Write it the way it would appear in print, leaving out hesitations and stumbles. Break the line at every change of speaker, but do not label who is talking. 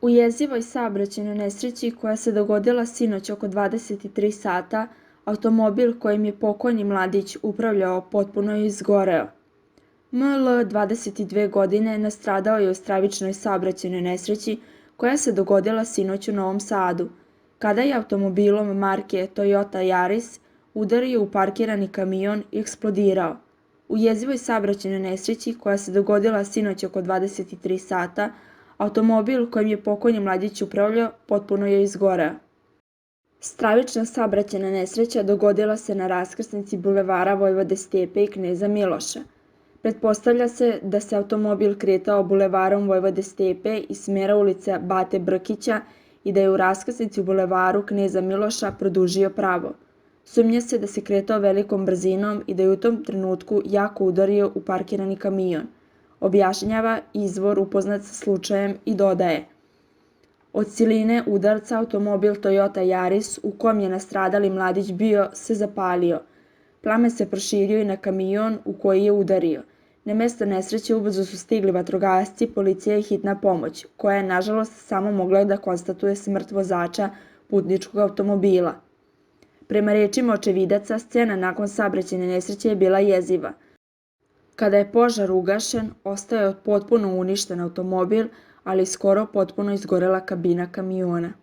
U jezivoj saobraćajnoj nesreći koja se dogodila sinoć oko 23 sata, automobil kojim je pokojni mladić upravljao potpuno je izgoreo. ML 22 godine nastradao je u stravičnoj saobraćajnoj nesreći koja se dogodila sinoć u Novom Sadu, kada je automobilom marke Toyota Yaris udario u parkirani kamion i eksplodirao. U jezivoj saobraćajnoj nesreći koja se dogodila sinoć oko 23 sata, automobil kojim je pokojni mladić upravljao potpuno je izgoreo. Stravična saobraćajna nesreća dogodila se na raskrsnici bulevara Vojvode Stepe i Kneza Miloša. Pretpostavlja se da se automobil kretao bulevarom Vojvode Stepe iz smera ulice Bate Brkića i da je u raskrsnici u bulevaru Kneza Miloša produžio pravo. Sumnja se da se kretao velikom brzinom i da je u tom trenutku jako udario u parkirani kamion, objašnjava izvor upoznat sa slučajem i dodaje: od siline udarca automobil Toyota Yaris u kom je nastradali mladić bio se zapalio. Plamen se proširio i na kamion u koji je udario. Na mesto nesreće ubrzo su stigli vatrogasci, policija i hitna pomoć, koja je nažalost samo mogla da konstatuje smrt vozača putničkog automobila. Prema rečima očevidaca, scena nakon saobraćajne nesreće je bila jeziva. Kada je požar ugašen, ostao je potpuno uništen automobil, ali skoro potpuno izgorela kabina kamiona.